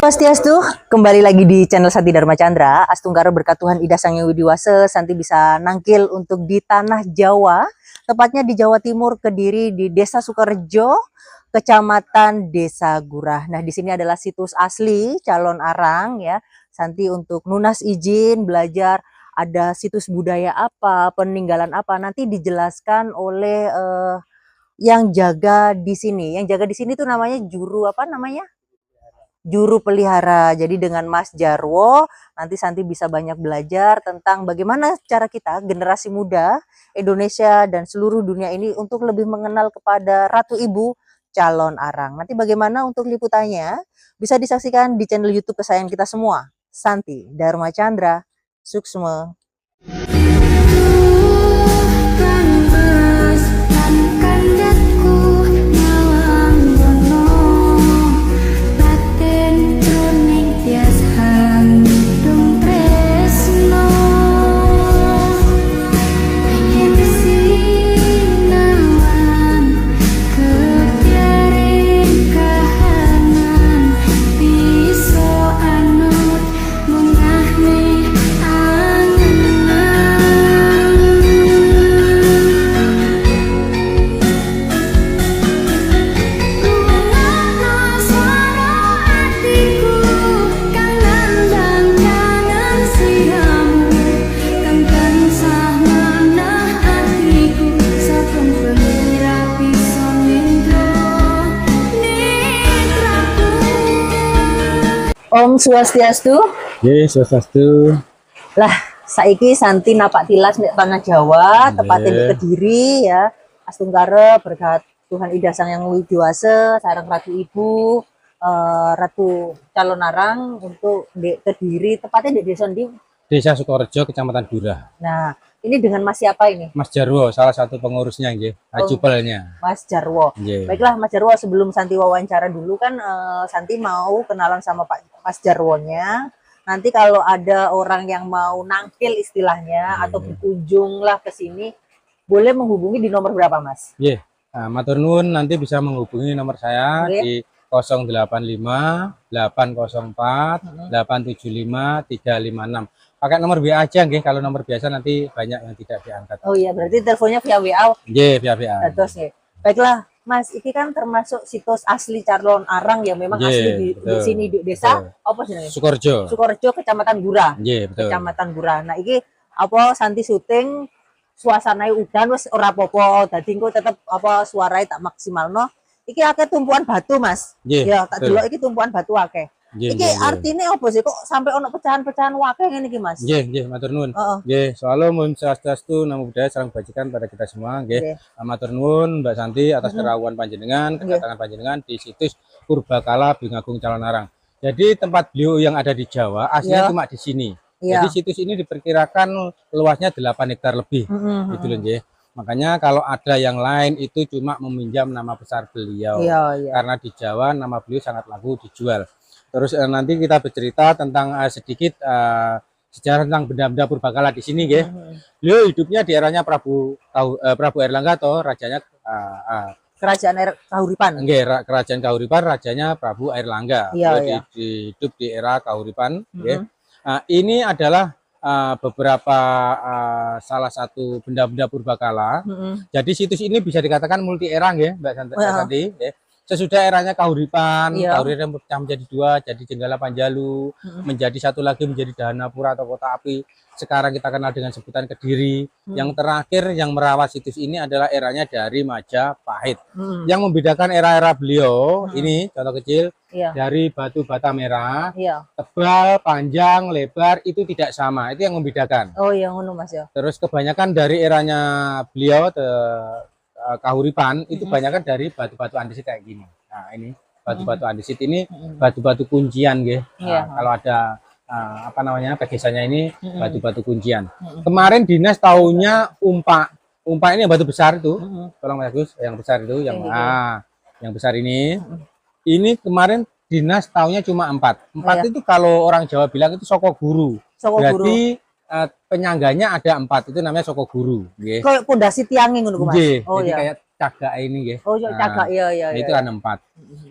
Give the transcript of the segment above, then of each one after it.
Swastiastu, kembali lagi di channel Santi Dharma Chandra. Astungkara berkat Tuhan Ida Sang Hyang Widiwase, Santi bisa nangkil untuk di tanah Jawa, tepatnya di Jawa Timur, Kediri, di Desa Sukorejo, Kecamatan Desa Gurah. Nah, di sini adalah situs asli calon arang ya. Santi untuk lunas izin, belajar ada situs budaya apa, peninggalan apa, nanti dijelaskan oleh yang jaga di sini. Yang jaga di sini tuh namanya juru apa namanya? Juru pelihara. Jadi dengan Mas Jarwo nanti Santi bisa banyak belajar tentang bagaimana cara kita generasi muda Indonesia dan seluruh dunia ini untuk lebih mengenal kepada Ratu Ibu calon arang. Nanti bagaimana untuk liputannya bisa disaksikan di channel YouTube kesayangan kita semua, Santi Dharma Chandra Suksma. Om Swastiastu. Yes, Swastiastu. Lah, saiki Santi napak tilas nek tanah Jawa, tepatnya di Kediri ya. Astungkara berkat Tuhan Ida Sang Hyang Widiwase, sareng Ratu Ibu, Ratu calon arang untuk di Kediri, tepatnya di desa di Desa Sukorejo, Kecamatan Gurah. Nah, ini dengan Mas siapa ini? Mas Jarwo, salah satu pengurusnya, nggih. Ajupelnya. Mas Jarwo. Yeah. Baiklah, Mas Jarwo, sebelum Santi wawancara dulu kan Santi mau kenalan sama Pak Mas Jarwonya. Nanti kalau ada orang yang mau nangkil istilahnya atau berkunjung lah ke sini, boleh menghubungi di nomor berapa, Mas? Iya. Nah, matur nuwun nanti bisa menghubungi nomor saya di 085 804 875 356. Pakai nomor WA aja nggih, kalau nomor biasa nanti banyak yang tidak diangkat. Oh iya, berarti teleponnya via WA. Nggih, via WA. Terus nggih. Baiklah, Mas, ini kan termasuk situs asli calon arang yang memang asli di sini di desa apa sih namanya? Sukorejo. Sukorejo, Kecamatan Gurah. Nggih, betul. Kecamatan Gurah. Nah, iki apa Santi syuting suasananya udan wis ora apa-apa, dadi engko tetep apa suaranya tak maksimalno. Iki akeh tumpuan batu, Mas. Ya, tak delok iki tumpuan batu akeh. Iki artinya apa sih kok sampai ono pecahan-pecahan wakil ngene iki, Mas? Nggih, matur nuwun. Nggih, soalnya mun Swastiastu namo budaya sareng bajikan pada kita semua, nggih. Matur nuwun Mbak Santi atas kerawuan panjenengan, kedatangan panjenengan di situs Purbakala Bingagung Calon Arang. Jadi tempat beliau yang ada di Jawa aslinya cuma di sini. Jadi situs ini diperkirakan luasnya 8 hektar lebih. Gitu loh, nggih. Makanya kalau ada yang lain itu cuma meminjam nama besar beliau. Karena di Jawa nama beliau sangat laku dijual. Terus nanti kita bercerita tentang sedikit sejarah tentang benda-benda purbakala di sini, nggih. Beliau hidupnya di eranya Prabu Airlangga atau rajanya Kerajaan Kahuripan. Nggih, kerajaan Kahuripan rajanya Prabu Airlangga. Hidup di era Kahuripan, nggih. Ini adalah beberapa salah satu benda-benda purbakala. Jadi situs ini bisa dikatakan multi era, nggih, Mbak Santi. Sesudah eranya Kahuripan, Kahuripan pecah menjadi dua, jadi Jenggala Panjalu, menjadi satu lagi menjadi Dahanapura atau Kota Api. Sekarang kita kenal dengan sebutan Kediri. Yang terakhir yang merawat situs ini adalah eranya dari Majapahit. Yang membedakan era-era beliau ini contoh kecil dari batu bata merah, tebal, panjang, lebar itu tidak sama. Itu yang membedakan. Oh iya, ngono Mas ya. Terus kebanyakan dari eranya beliau Kahuripan itu banyak dari batu-batu andesit kayak gini. Nah, ini batu-batu andesit ini batu-batu kuncian, nggih. Kalau ada apa namanya pegesannya ini batu-batu kuncian. Kemarin dinas tahunya umpa. Umpa ini yang batu besar itu. Tolong Mas Agus, yang besar itu yang besar ini. Ini kemarin dinas tahunya cuma 4. 4 itu kalau orang Jawa bilang itu soko guru. Berarti penyangganya ada 4, itu namanya soko guru, nggih. Kayak pondasi tiangnya ngono, Mas. Oh jadi kayak cagak ini, nggih. Oh, cagak, iya. Itu kan 4.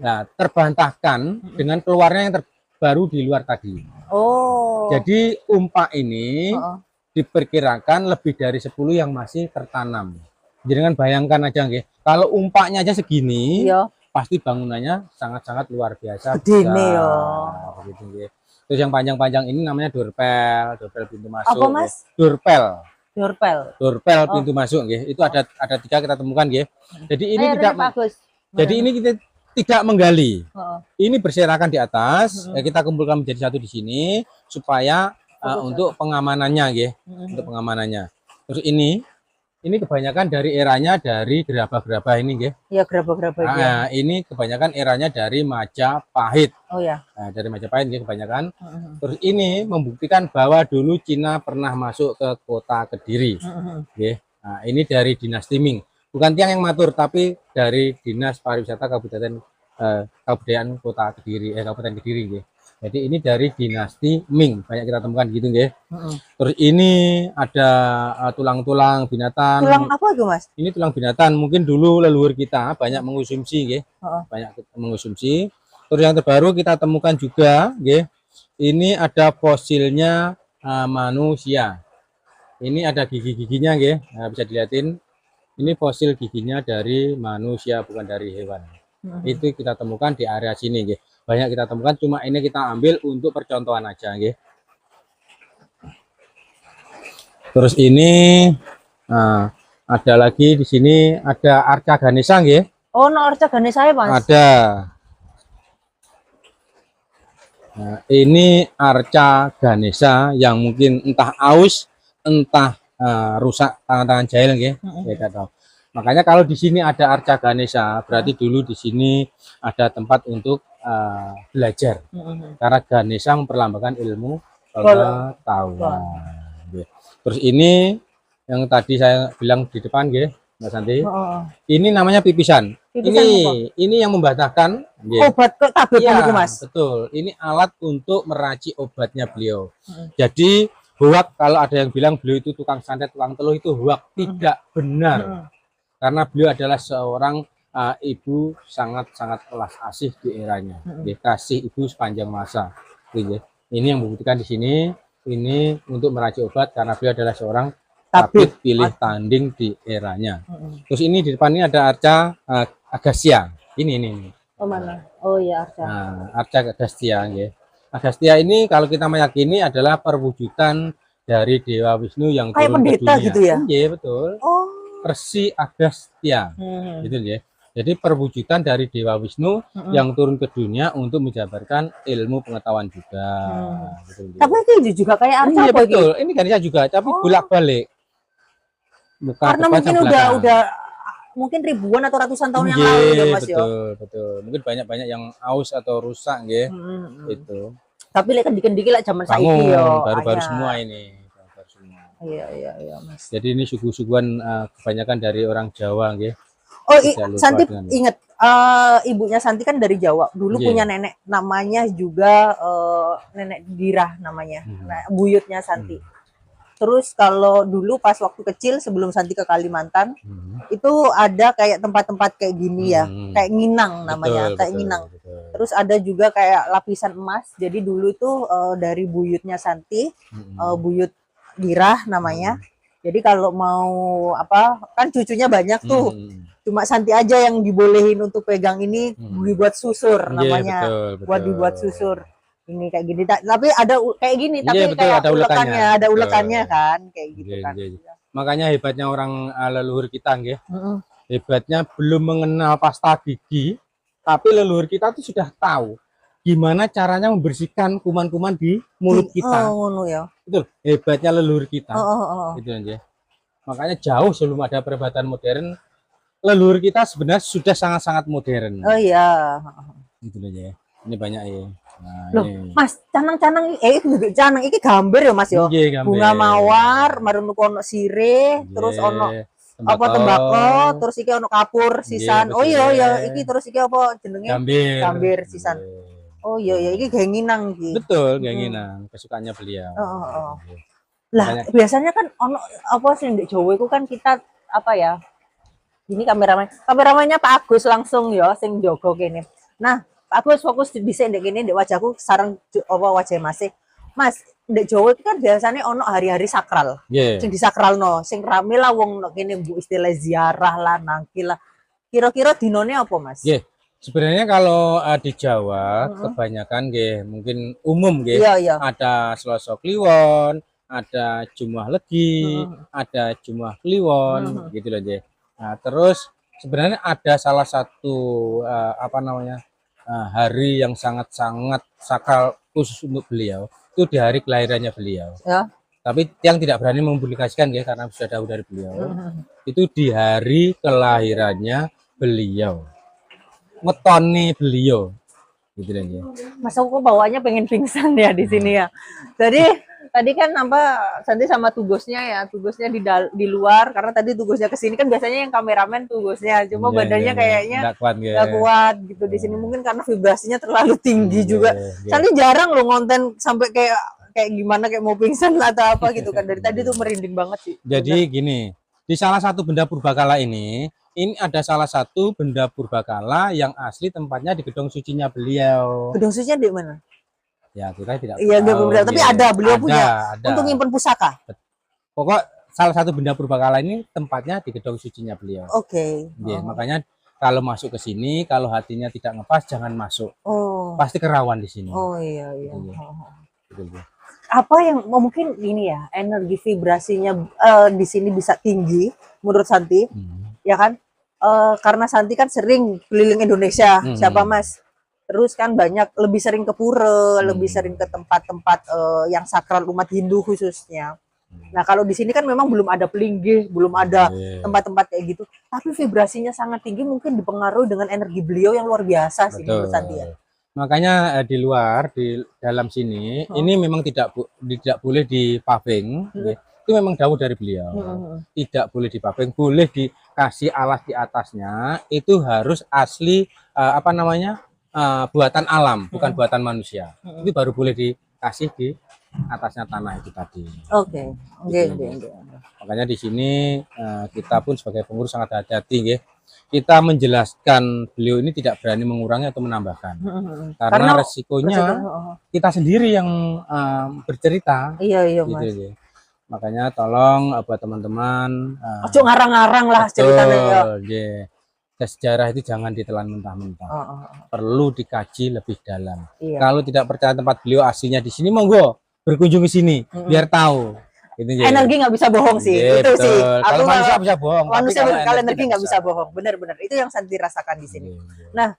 Nah, terbantahkan dengan keluarnya yang baru di luar tadi. Oh. Jadi umpak ini Heeh. diperkirakan lebih dari 10 yang masih tertanam. Jangan bayangkan aja nggih, kalau umpaknya aja segini, Iya. pasti bangunannya sangat-sangat luar biasa Gedene ya. besar gitu nggih. Terus yang panjang-panjang ini namanya dorpel, dorpel pintu masuk. Apa, Mas? Dorpel. Dorpel. Dorpel Oh. pintu masuk nggih. Itu ada 3 kita temukan nggih. Jadi ini Ayo, tidak Pak Agus. jadi ini kita tidak menggali. Heeh. Ini berserakan di atas, kita kumpulkan menjadi satu di sini supaya untuk pengamanannya nggih, untuk pengamanannya. Terus ini kebanyakan dari eranya dari gerabah-gerabah ini nggih. Ya, gerabah-gerabah dia. Nah, ini kebanyakan eranya dari Majapahit. Oh ya. Nah, dari Majapahit nggih kebanyakan. Terus ini membuktikan bahwa dulu Cina pernah masuk ke kota Kediri. Nggih. Nah, ini dari dinasti Ming. Bukan tiang yang matur, tapi dari Dinas Pariwisata Kebudayaan Kota Kediri, Kabupaten Kediri nggih. Jadi ini dari dinasti Ming, banyak kita temukan gitu nggih. Terus ini ada tulang-tulang binatang. Tulang apa itu, Mas? Ini tulang binatang, mungkin dulu leluhur kita banyak mengonsumsi nggih. Heeh. Banyak mengonsumsi. Terus yang terbaru kita temukan juga nggih. Ini ada fosilnya manusia. Ini ada gigi-giginya nggih. Nah, bisa dilihatin. Ini fosil giginya dari manusia, bukan dari hewan. Itu kita temukan di area sini nggih. Banyak kita temukan, cuma ini kita ambil untuk percontohan aja nggih. Terus ini ada lagi di sini ada arca Ganesha nggih. Oh, no arca Ganesha ya, Mas? Ada. Nah, ini arca Ganesha yang mungkin entah aus, entah rusak tangan-tangan jahil nggih. Ya enggak tahu. Makanya kalau di sini ada arca Ganesha, berarti dulu di sini ada tempat untuk belajar. Karena Ganesha memperlambangkan ilmu pengetahuan. Terus ini yang tadi saya bilang di depan nggih, Mbak Santi. Ini namanya pipisan. Ini yang membatahkan obat kok tablet ya, itu, Mas. Betul. Ini alat untuk meracik obatnya beliau. Jadi hoak, kalau ada yang bilang beliau itu tukang santet, tukang teluh, itu hoak, tidak benar. Karena beliau adalah seorang ibu sangat-sangat welas asih di eranya. Kasih ibu sepanjang masa. Ini yang membuktikan di sini. Ini untuk meracik obat karena beliau adalah seorang tabib pilih tanding di eranya. Terus ini di depan ini ada arca Agastya. Ini. Oh, mana? Oh ya, arca. Nah, arca Agastya nggih. Agastya ini kalau kita meyakini adalah perwujudan dari Dewa Wisnu yang kayak turun ke pendeta dunia. gitu ya? Iya, betul. Oh. Resi Agastya. Gitu nggih. Jadi perwujudan dari Dewa Wisnu yang turun ke dunia untuk menjabarkan ilmu pengetahuan juga. Gitu, tapi itu juga kayak arca iya, apa betul. Ini Ganesha juga, tapi bolak-balik. Karena mungkin udah mungkin ribuan atau ratusan tahun yang lalu ya, Mas. Betul. Mungkin banyak yang aus atau rusak nggih. Itu. Tapi lek dikit-dikit lah zaman saiki yo. Baru-baru semua ini. Iya, Mas. Jadi ini suku-sukuan kebanyakan dari orang Jawa nggih. Oh, Santi inget ibunya Santi kan dari Jawa. Dulu punya nenek namanya juga nenek Dirah namanya. Nah, buyutnya Santi. Terus kalau dulu pas waktu kecil sebelum Santi ke Kalimantan, itu ada kayak tempat-tempat kayak gini ya, kayak nginang namanya, kayak nginang. Terus ada juga kayak lapisan emas. Jadi dulu itu dari buyutnya Santi, buyut Dirah namanya. Jadi kalau mau apa, kan cucunya banyak tuh. Cuma Santi aja yang dibolehin untuk pegang ini, dibuat susur namanya. Betul. Buat dibuat susur. Ini kayak gini, tapi ada kayak gini, tapi betul, kayak ada ada ulekannya kan, kayak gitu kan. Makanya hebatnya orang leluhur kita nggih. Hebatnya belum mengenal pasta gigi, tapi leluhur kita tuh sudah tahu gimana caranya membersihkan kuman-kuman di mulut kita. Betul, hebatnya leluhur kita. Gitu aja. Makanya jauh sebelum ada peribahatan modern, leluhur kita sebenarnya sudah sangat-sangat modern. Oh iya. Gitu aja. Ini banyak ya. Nah, loh, ini. Mas, canang-canang canang iki gambar ya, Mas yo. Bunga mawar, marun ono sirih, terus ono apa tembakau, terus iki ono kapur sisan. Oh iya, iki terus iki apa jenenge? Gambir sisan. Oh iya, iki genginang iki. Betul, genginang, kesukaannya beliau. Lah, biasanya kan ono apa sih di Jawa itu kan kita apa ya? Ini kameramennya Pak Agus langsung ya sing jogo kene. Nah, aku wis fokus bisa ndek kene ndek wajahku sareng apa wajah Mas, ndek Jawa itu kan biasanya ono hari-hari sakral. Nggih. Sing disakralno, sing rame lah wong ndek kene mbok istilah ziarah lah, nangkil lah. Kira-kira dinone apa, Mas? Nggih. Sebenarnya kalau di Jawa kebanyakan nggih mungkin umum nggih. Iya, iya. Ada Selasa Kliwon, ada Jumuah Legi, ada Jumuah Kliwon gitu loh nggih. Nah, terus sebenarnya ada salah satu apa namanya? Hari yang sangat-sangat sakral khusus untuk beliau itu di hari kelahirannya beliau. Ya. Tapi yang tidak berani mempublikasikan ya karena sudah tahu dari beliau. Itu di hari kelahirannya beliau. Ngetoni beliau. Gitu kan ya. Mas aku bawanya pengen pingsan ya di sini ya. Jadi tadi kan Santi sama tugasnya ya, tugasnya di luar karena tadi tugasnya ke sini kan biasanya yang kameramen tugasnya, cuma badannya kayaknya nggak kuat gitu di sini mungkin karena vibrasinya terlalu tinggi juga. Santi jarang loh ngonten sampai kayak gimana kayak mau pingsan atau apa gitu kan, dari tadi tuh merinding banget sih. Jadi gini, di salah satu benda purbakala ini ada salah satu benda purbakala yang asli tempatnya di gedung sucinya beliau. Gedung sucinya di mana? Ya kita tidak iya, tahu. Tapi ada beliau punya ada. Untuk nyimpen pusaka. Pokok salah satu benda purbakala ini tempatnya di gedung sucinya beliau. Oke. Makanya kalau masuk ke sini, kalau hatinya tidak ngepas jangan masuk. Pasti kerawan di sini. Oh iya. Betul. Apa yang mungkin ini ya, energi vibrasinya di sini bisa tinggi menurut Santi, ya kan? Karena Santi kan sering keliling Indonesia, siapa Mas? Terus kan banyak lebih sering ke pura, lebih sering ke tempat-tempat yang sakral umat Hindu khususnya. Nah kalau di sini kan memang belum ada pelinggih, belum ada tempat-tempat kayak gitu. Tapi vibrasinya sangat tinggi, mungkin dipengaruhi dengan energi beliau yang luar biasa sih menurut Santi ya. Makanya di luar, di dalam sini, ini memang tidak boleh dipaving. Itu memang dawuh dari beliau. Tidak boleh dipaving, boleh dikasih alas di atasnya. Itu harus asli apa namanya? Buatan alam, bukan buatan manusia. Itu baru boleh dikasih di atasnya tanah itu tadi. Oke. Makanya di sini kita pun sebagai pengurus sangat hati-hati, nggih. Kita menjelaskan beliau ini tidak berani mengurangi atau menambahkan. Karena resikonya kita sendiri yang bercerita. Iya, gitu, Mas. Gitu. Makanya tolong buat teman-teman. Ojo ngarang-ngarang lah ceritanya ya. Sejarah itu jangan ditelan mentah-mentah. Perlu dikaji lebih dalam. Iya. Kalau tidak percaya tempat beliau aslinya di sini, monggo berkunjung ke sini biar tahu. Gitu, energi nggak bisa bohong sih, itu betul sih. Kalau manusia bisa bohong. Manusia kalau energi nggak bisa bohong, benar-benar. Itu yang Santi rasakan di sini. Nah,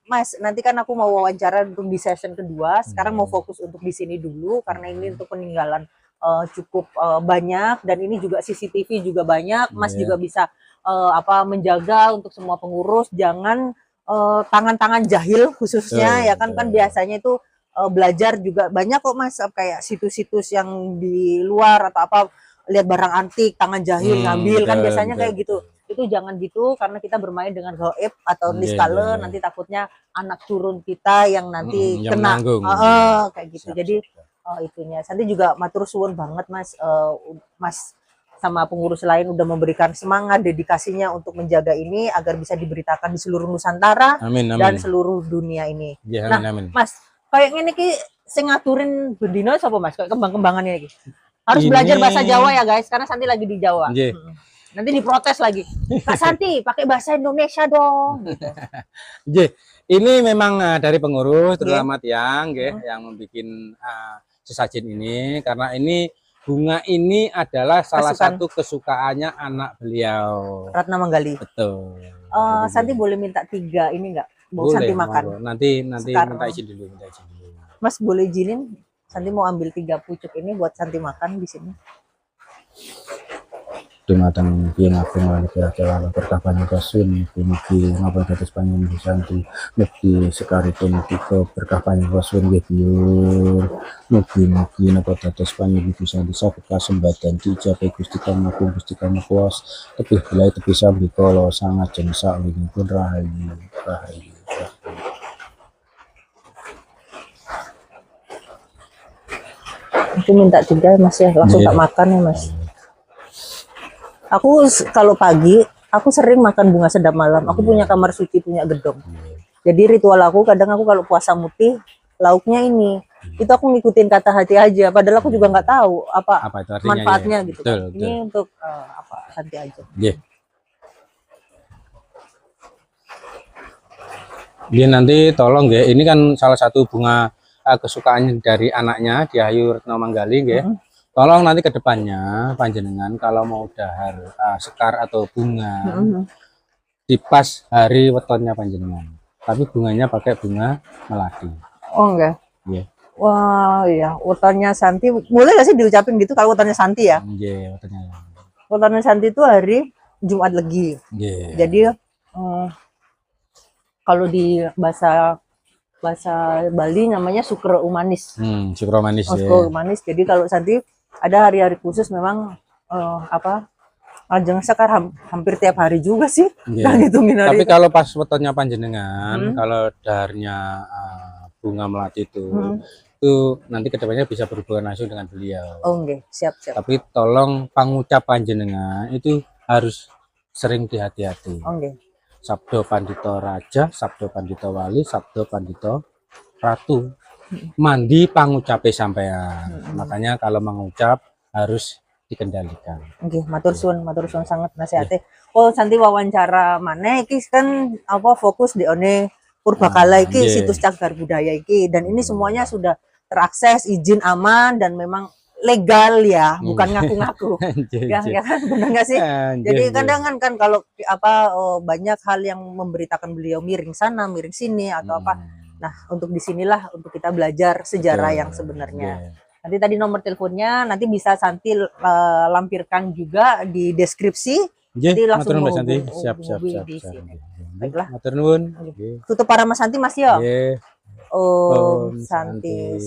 Mas, nanti kan aku mau wawancara untuk di session kedua. Sekarang mau fokus untuk di sini dulu karena ini untuk peninggalan cukup banyak dan ini juga CCTV juga banyak. Mas juga bisa menjaga untuk semua pengurus, jangan tangan-tangan jahil khususnya ya kan biasanya itu belajar juga banyak kok Mas, kayak situs-situs yang di luar atau apa lihat barang antik tangan jahil ngambil kan biasanya kayak gitu. Itu jangan gitu karena kita bermain dengan gaib atau niskala nanti takutnya anak turun kita yang nanti kena kayak gitu. Jadi itunya Santi juga matur suwun banget Mas, Mas sama pengurus lain udah memberikan semangat dedikasinya untuk menjaga ini agar bisa diberitakan di seluruh Nusantara dan seluruh dunia ini. Amin. Mas, kayak ini ki sing ngaturin bendino sapa Mas? Kayak kembang-kembangan ini ki. Harus belajar bahasa Jawa ya guys, karena Santi lagi di Jawa. Nanti diprotes lagi. Kak Santi, pakai bahasa Indonesia dong. Ini memang dari pengurus terutama Tiang yang membuat sesajen ini karena ini bunga ini adalah salah satu kesukaannya anak beliau. Ratna Manggali. Betul. Santi boleh minta 3 ini enggak? Mau Santi makan. Nanti minta izin dulu, Mas boleh izinin Santi mau ambil 3 pucuk ini buat Santi makan di sini. Dumateng piye ngabung lan kira-kira perkapan kasun mugi ngapa dados panjenengan Santi mugi sekaripun kita berkah panjenengan kasun nggih biur mugi napa dados panjenengan Santi saged kasembadan dijabahi Gusti Kang kuwas tebih bilai tebih sambikala sangajeng saklingipun rahayu. Aku minta 3 Mas ya, langsung tak makan ya Mas. Aku kalau pagi, aku sering makan bunga sedap malam. Aku punya kamar suci, punya gedung. Jadi ritual aku kadang aku kalau puasa mutih lauknya ini. Itu aku ngikutin kata hati aja. Padahal aku juga nggak tahu apa Apa itu artinya? manfaatnya Ya? gitu. Betul, Kan. betul. Ini untuk apa hati aja. Iya. Dia nanti tolong ya, ini kan salah satu bunga kesukaan dari anaknya Diayu Retno Manggali ya. Tolong nanti ke depannya panjenengan kalau mau dahar sekar atau bunga di pas hari wetonnya panjenengan. Tapi bunganya pakai bunga melati. Oh enggak. Iya. Wah iya, wetonnya Santi. Boleh nggak sih diucapin gitu kalau wetonnya Santi ya? Iya, wetonnya. Wetonnya Santi itu hari Jumat Legi. Iya. Jadi kalau di bahasa Bali namanya Sukro Umanis. Sukro manis ya. Sukro Umanis. Jadi kalau Santi ada hari-hari khusus memang Ajeng Sekar hampir tiap hari juga sih. Yeah. Ngitungin hari Tapi itu. kalau pas wetonnya panjenengan, kalau daharnya bunga melati itu nanti kedepannya bisa berhubungan langsung dengan beliau. Oh enggak, siap. Tapi tolong pangucap panjenengan itu harus sering dihati-hati. Oh enggak. Sabdo Pandito Raja, Sabdo Pandito Wali, Sabdo Pandito Ratu. Mandi pangucape sampean. Makanya kalau mengucap harus dikendalikan. Oke, matur suwun sangat nasihate. Oh, Santi wawancara mana iki kan apa fokus di one Purbakala iki situs cagar budaya iki dan ini semuanya sudah terakses, izin aman dan memang legal ya, bukan ngaku-ngaku. Ya kan benar nggak sih? Jadi kadang kan kalau banyak hal yang memberitakan beliau miring sana, miring sini atau apa. Nah, untuk disinilah untuk kita belajar sejarah yang sebenarnya. Nanti tadi nomor teleponnya nanti bisa Santi lampirkan juga di deskripsi. Jadi langsung Mbak Santi. Siap. Baiklah. Matur nuwun. Tutup para Mas Santi Mas ya. Nggih. Om Santi.